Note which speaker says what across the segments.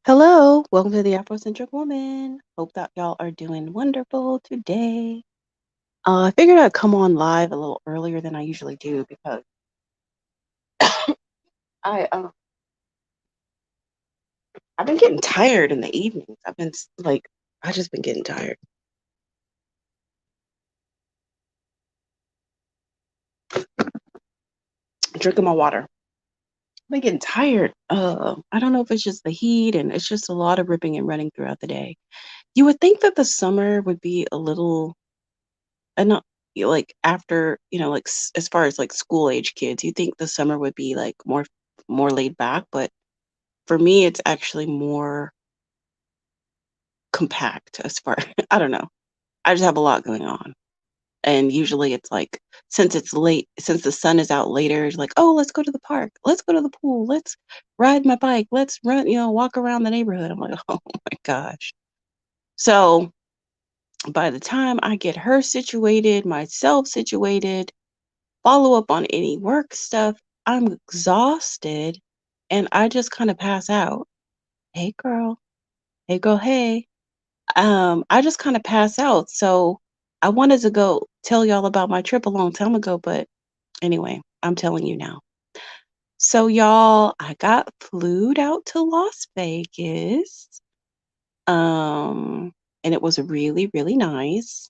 Speaker 1: Hello, welcome to the Afrocentric Woman. Hope that y'all are doing wonderful today. I figured I'd come on live a little earlier than I usually do because I I've been getting tired in the evenings. I just been getting tired. Drinking my water. I've been getting tired. I don't know if it's just the heat and it's just a lot of ripping and running throughout the day. You would think that the summer would be a little, and not like after like as far as like school age kids, you think the summer would be like more laid back, but for me, it's actually more compact as far I don't know. I just have a lot going on. And usually it's like since it's late, since the sun is out later, it's like, "Oh, let's go to the park. Let's go to the pool. Let's ride my bike. Let's run, walk around the neighborhood." I'm like, "Oh my gosh." So, by the time I get her situated, myself situated, follow up on any work stuff, I'm exhausted and I just kind of pass out. "Hey girl. Hey girl, hey." I just kind of pass out. So I wanted to go tell y'all about my trip a long time ago, but anyway, I'm telling you now. So y'all, I got flued out to Las Vegas. Um, and it was really, really nice.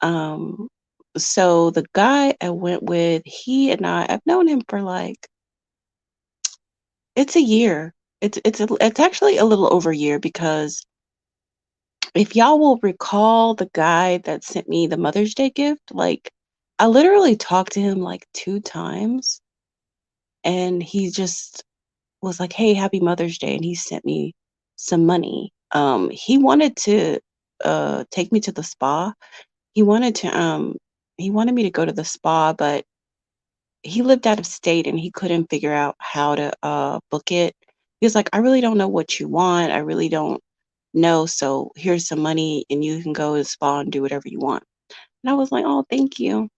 Speaker 1: Um, so the guy I went with, I've known him for like it's a year. It's actually a little over a year because if y'all will recall the guy that sent me the Mother's Day gift, like I literally talked to him like 2 times and he just was like, "Hey, happy Mother's Day." And he sent me some money. He wanted to take me to the spa. He wanted to he wanted me to go to the spa, but he lived out of state and he couldn't figure out how to book it. He was like, "I really don't know what you want. I really don't know. So here's some money and you can go to the spa and do whatever you want." And I was like, "Oh, thank you."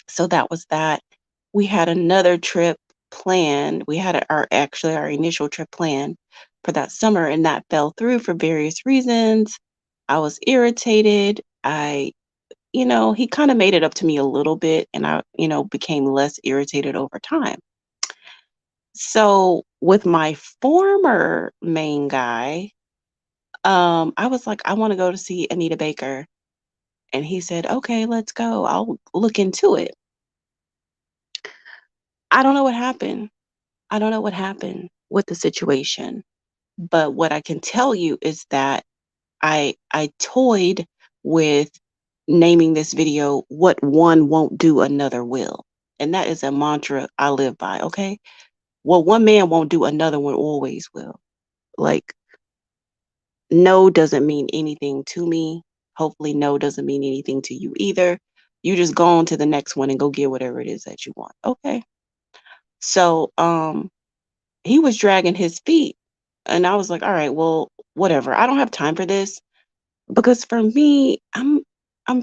Speaker 1: So that was that. We had another trip planned. We had our initial trip planned for that summer and that fell through for various reasons. I was irritated. He kind of made it up to me a little bit and I became less irritated over time. So with my former main guy, I was like, "I want to go to see Anita Baker." And he said, "Okay, let's go. I'll look into it." I don't know what happened. I don't know what happened with the situation. But what I can tell you is that I toyed with naming this video "What One Won't Do Another Will." And that is a mantra I live by, okay? What one man won't do, another one always will. Like, no doesn't mean anything to me. Hopefully, no doesn't mean anything to you either. You just go on to the next one and go get whatever it is that you want. Okay. So, he was dragging his feet. And I was like, all right, well, whatever. I don't have time for this because for me, I'm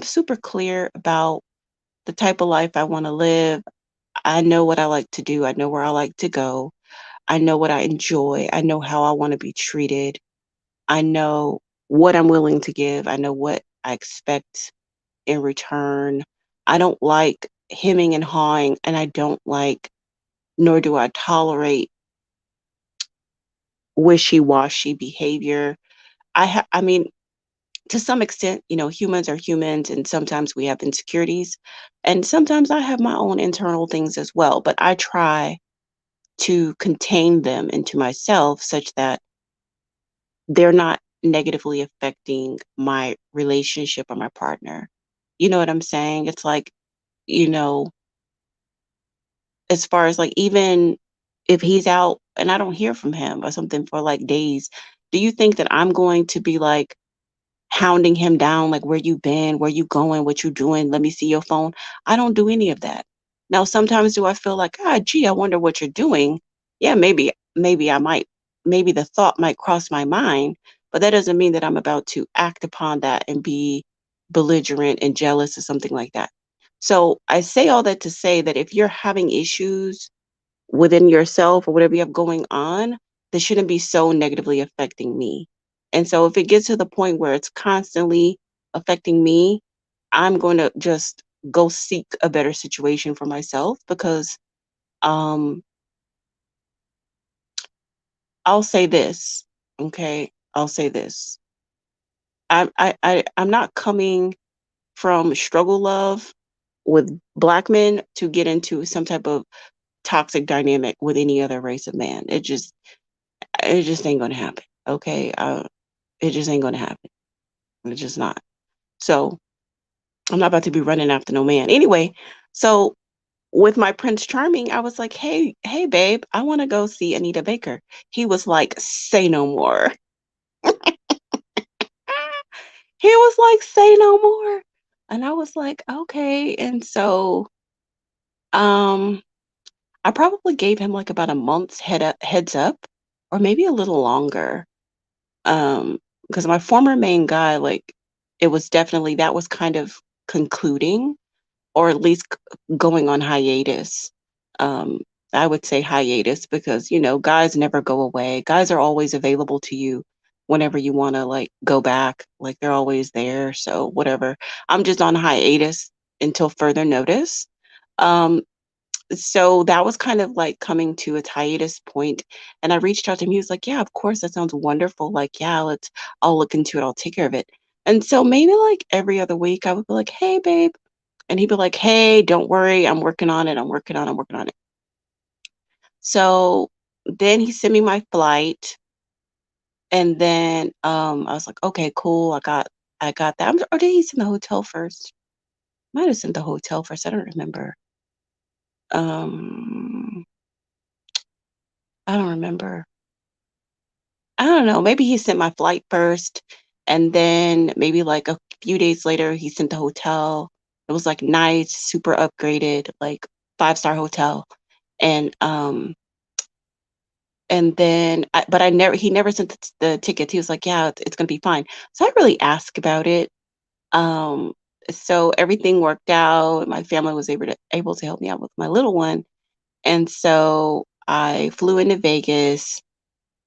Speaker 1: super clear about the type of life I want to live. I know what I like to do. I know where I like to go. I know what I enjoy. I know how I want to be treated. I know what I'm willing to give. I know what I expect in return. I don't like hemming and hawing, and I don't like, nor do I tolerate wishy-washy behavior. I mean, to some extent, humans are humans, and sometimes we have insecurities, and sometimes I have my own internal things as well. But I try to contain them into myself such that they're not negatively affecting my relationship or my partner. You know what I'm saying? It's like, you know, as far as like even if he's out and I don't hear from him or something for like days, do you think that I'm going to be like hounding him down, like, "Where you been? Where you going? What you doing? Let me see your phone." I don't do any of that. Now, sometimes do I feel like, "Ah, gee, I wonder what you're doing." Yeah, maybe I might, maybe the thought might cross my mind, but that doesn't mean that I'm about to act upon that and be belligerent and jealous or something like that. So I say all that to say that if you're having issues within yourself or whatever you have going on, this shouldn't be so negatively affecting me. And so if it gets to the point where it's constantly affecting me, I'm going to just go seek a better situation for myself because um I'll say this, okay? I'll say this. I'm not coming from struggle love with black men to get into some type of toxic dynamic with any other race of man. It just ain't gonna happen. Okay. It just ain't gonna happen. It's just not. So I'm not about to be running after no man. Anyway, so with my Prince Charming, I was like, hey, babe, I want to go see Anita Baker. He was like, say no more. He was like, say no more. And I was like, okay. And so um I probably gave him like about a month's heads up, or maybe a little longer. Um, because my former main guy, like, it was definitely that was kind of concluding, or at least going on hiatus. Um, I would say hiatus because, guys never go away. Guys are always available to you whenever you want to like go back. Like they're always there. So whatever. I'm just on hiatus until further notice. Um, so that was kind of like coming to a hiatus point, and I reached out to him. He was like, yeah, of course, that sounds wonderful. Like, yeah, I'll look into it. I'll take care of it. And so maybe like every other week I would be like, hey, babe. And he'd be like, hey, don't worry. I'm working on it. I'm working on it. So then he sent me my flight. And then I was like, okay, cool. I got that. Or did he send the hotel first? Might have sent the hotel first. I don't remember. Um, I don't remember. I don't know. Maybe he sent my flight first, and then maybe like a few days later, he sent the hotel. It was like nice, super upgraded, like five-star hotel. And then, but he never sent the tickets. He was like, "Yeah, it's gonna be fine." So I really asked about it. Um, so everything worked out. My family was able to help me out with my little one, and so I flew into Vegas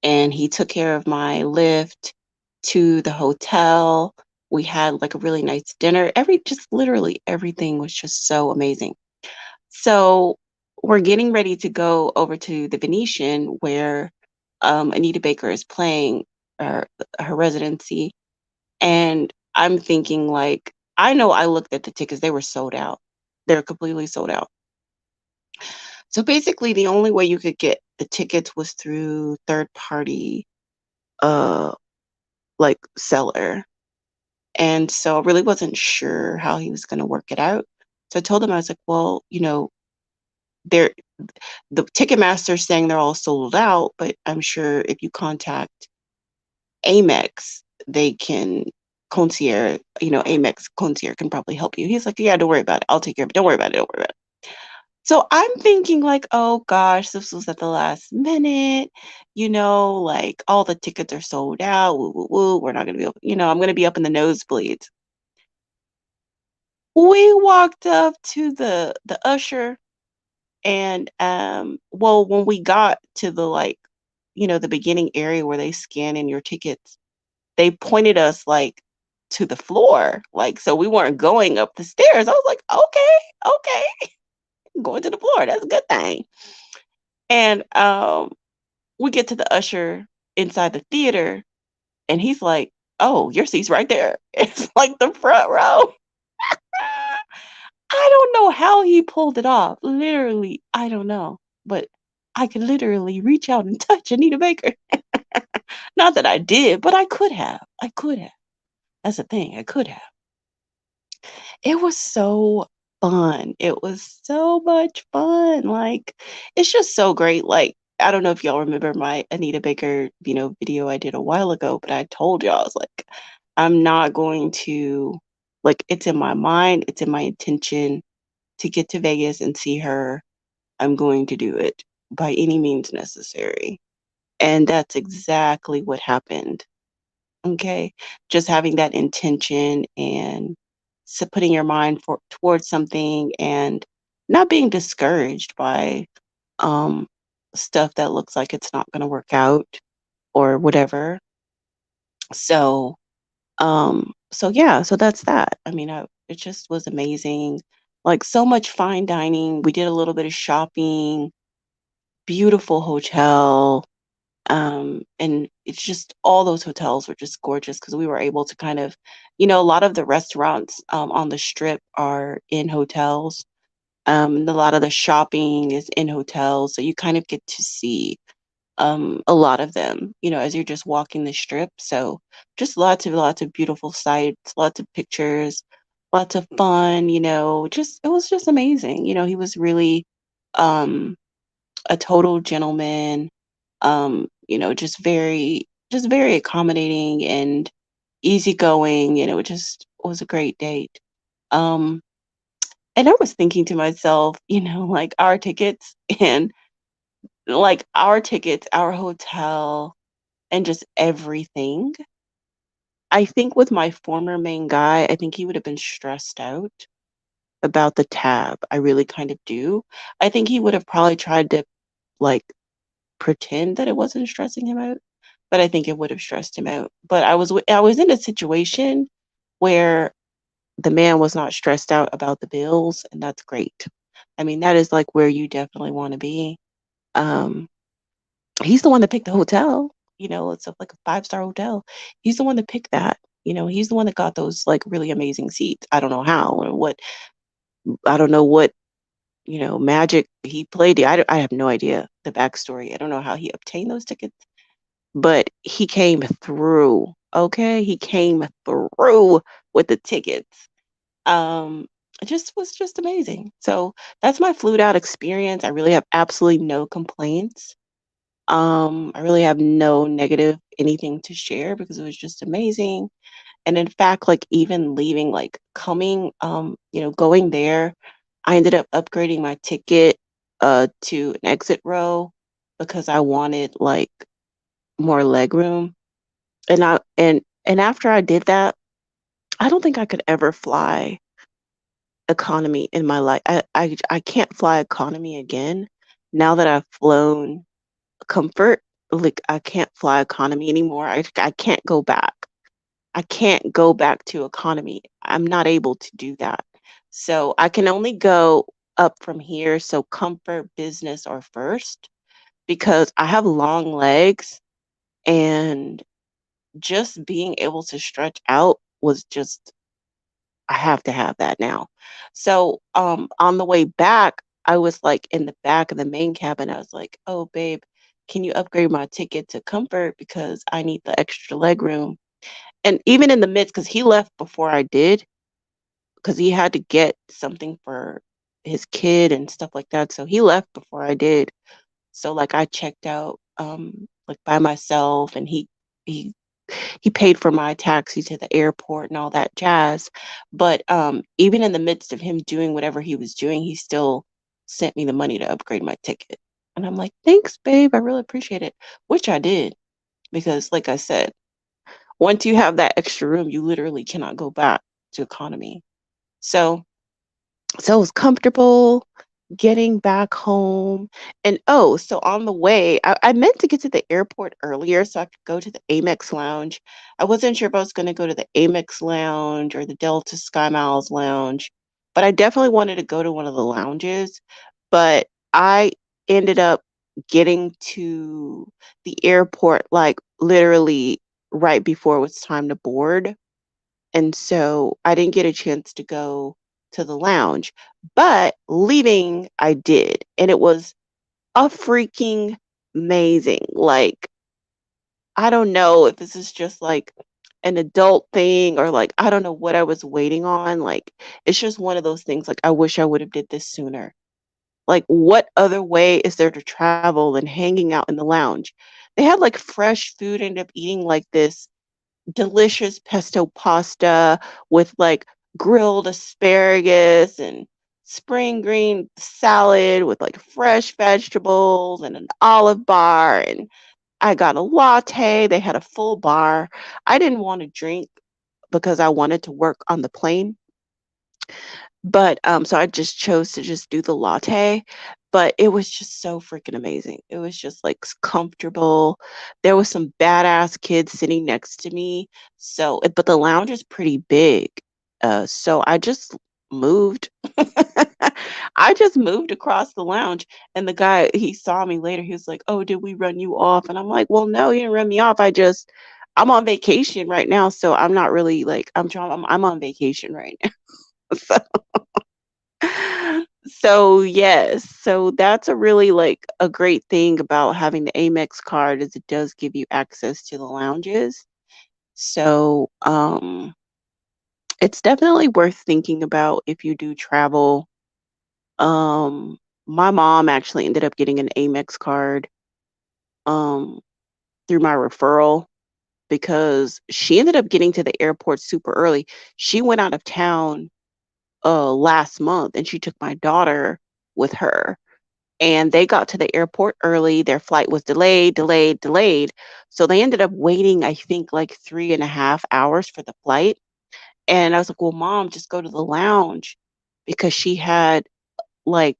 Speaker 1: and he took care of my lift to the hotel. We had like a really nice dinner. Just literally everything was just so amazing. So we're getting ready to go over to the Venetian where Anita Baker is playing her, her residency. And I'm thinking like, I know I looked at the tickets, they were sold out. They're completely sold out. So basically the only way you could get the tickets was through third party uh like seller. And so I really wasn't sure how he was going to work it out. So I told him, I was like, well, they're the Ticketmaster's saying they're all sold out, but I'm sure if you contact Amex, they can Amex concierge can probably help you. He's like, yeah, don't worry about it. I'll take care of it. Don't worry about it. Don't worry about it. So I'm thinking like, oh gosh, this was at the last minute, like all the tickets are sold out. Woo, woo, woo. We're not gonna be able, I'm gonna be up in the nosebleeds. We walked up to the usher, and well, when we got to the like, the beginning area where they scan in your tickets, they pointed us like to the floor. Like, so we weren't going up the stairs. I was like, okay, going to the floor. That's a good thing. And we get to the usher inside the theater, and he's like, "Oh, your seat's right there." It's like the front row. I don't know how he pulled it off. Literally, I don't know. But I could literally reach out and touch Anita Baker. Not that I did, but I could have. I could have. That's the thing. I could have. It was so fun. It was so much fun. Like, it's just so great. Like, I don't know if y'all remember my Anita Baker, video I did a while ago, but I told y'all, I was like, I'm not going to, like, it's in my mind, it's in my intention to get to Vegas and see her. I'm going to do it by any means necessary. And that's exactly what happened. Okay. Just having that intention and putting your mind towards something and not being discouraged by um stuff that looks like it's not gonna work out or whatever. So, so yeah, so that's that. I mean, it just was amazing. Like so much fine dining. We did a little bit of shopping, beautiful hotel. And it's just all those hotels were just gorgeous because we were able to kind of, a lot of the restaurants on the strip are in hotels. And a lot of the shopping is in hotels. So you kind of get to see a lot of them, as you're just walking the strip. So just lots of beautiful sights, lots of pictures, lots of fun, just it was just amazing. He was really um a total gentleman, just very accommodating and easygoing, it just was a great date. Um and I was thinking to myself, like our tickets and our hotel, and just everything. I think with my former main guy, I think he would have been stressed out about the tab. I really kind of do. I think he would have probably tried to like pretend that it wasn't stressing him out, but I think it would have stressed him out. But I was in a situation where the man was not stressed out about the bills, and that's great. I mean, that is like where you definitely want to be. Um, he's the one that picked the hotel. It's like a five-star hotel. He's the one that picked that. He's the one that got those like really amazing seats. I don't know how or what. I don't know what magic he played. I have no idea the backstory. I don't know how he obtained those tickets, but he came through. Okay, he came through with the tickets. Um, it just was just amazing. So that's my flued out experience. I really have absolutely no complaints. I really have no negative anything to share because it was just amazing. And in fact, like even leaving, like coming, going there, I ended up upgrading my ticket to an exit row because I wanted like more leg room. And after I did that, I don't think I could ever fly economy in my life. I can't fly economy again. Now that I've flown comfort, like I can't fly economy anymore. I can't go back. I can't go back to economy. I'm not able to do that. So I can only go up from here. So comfort, business, or first because I have long legs, and just being able to stretch out was just I have to have that now. So on the way back, I was like in the back of the main cabin. I was like, "Oh babe, can you upgrade my ticket to comfort because I need the extra leg room?" And even in the midst, because he left before I did, because he had to get something for his kid and stuff like that. So he left before I did. So like I checked out like by myself, and he he paid for my taxi to the airport and all that jazz. But even in the midst of him doing whatever he was doing, he still sent me the money to upgrade my ticket. And I'm like, "Thanks, babe. I really appreciate it." Which I did because like I said, once you have that extra room, you literally cannot go back to economy. So so it was comfortable getting back home. And oh, so on the way, I meant to get to the airport earlier so I could go to the Amex lounge. I wasn't sure if I was going to go to the Amex lounge or the Delta Sky Miles lounge, but I definitely wanted to go to one of the lounges. But I ended up getting to the airport like literally right before it was time to board. And so I didn't get a chance to go to the lounge, but leaving I did. And it was a freaking amazing. Like, I don't know if this is just like an adult thing or like I don't know what I was waiting on. Like it's just one of those things like I wish I would have did this sooner. Like what other way is there to travel than hanging out in the lounge? They had like fresh food, ended up eating like this delicious pesto pasta with like grilled asparagus and spring green salad with like fresh vegetables and an olive bar. And I got a latte. They had a full bar. I didn't want to drink because I wanted to work on the plane, But, so I just chose to just do the latte, but it was just so freaking amazing. It was just, like, comfortable. There was some badass kids sitting next to me, so but the lounge is pretty big, so I just moved. I just moved across the lounge, and the guy, he saw me later, he was like, "Oh, did we run you off?" And I'm like, "Well, no, you didn't run me off, I'm on vacation right now, so I'm not really, like, I'm on vacation right now." So, yes. So that's a really, like, a great thing about having the Amex card is it does give you access to the lounges. So, it's definitely worth thinking about if you do travel. Um, my mom actually ended up getting an Amex card, um, through my referral because she ended up getting to the airport super early. She went out of town, last month, and she took my daughter with her. And they got to the airport early. Their flight was delayed, delayed, delayed. So they ended up waiting, I think, like 3.5 hours for the flight. And I was like, well, mom, just go to the lounge because she had like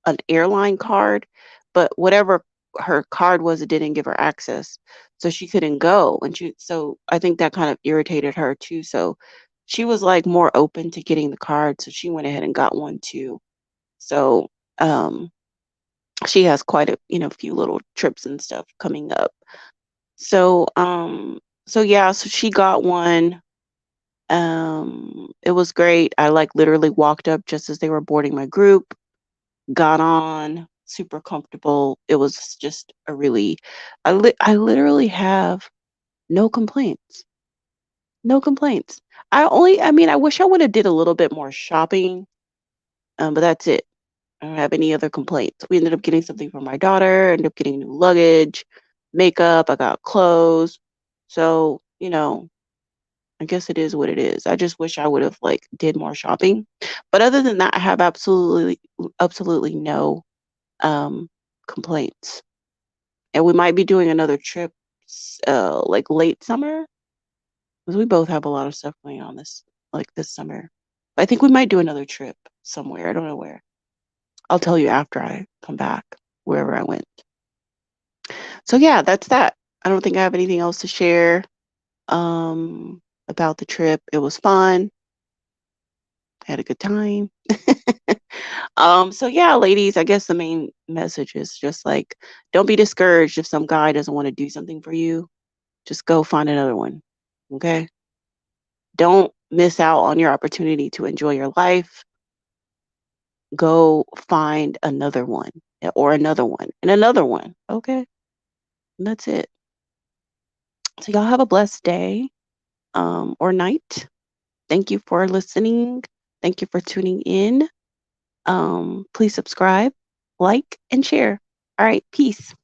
Speaker 1: an airline card, but whatever her card was, it didn't give her access. So she couldn't go. So I think that kind of irritated her too. So she was like more open to getting the card. So she went ahead and got one too. So, um, she has quite a few little trips and stuff coming up. So yeah, so she got one. It was great. I like literally walked up just as they were boarding my group, got on, super comfortable. It was just a really I literally have no complaints. No complaints. I mean, I wish I would have did a little bit more shopping, but that's it. I don't have any other complaints. We ended up getting something for my daughter, ended up getting new luggage, makeup, I got clothes. So, I guess it is what it is. I just wish I would have like did more shopping. But other than that, I have absolutely no complaints. And we might be doing another trip like late summer because we both have a lot of stuff going on this summer. I think we might do another trip somewhere. I don't know where. I'll tell you after I come back, wherever I went. So yeah, that's that. I don't think I have anything else to share about the trip. It was fun. Had a good time. So yeah, ladies, I guess the main message is just like don't be discouraged if some guy doesn't want to do something for you. Just go find another one. Okay? Don't miss out on your opportunity to enjoy your life. Go find another one or another one and another one. Okay? And that's it. So y'all have a blessed day or night. Thank you for listening. Thank you for tuning in. Please subscribe, like, and share. All right, peace.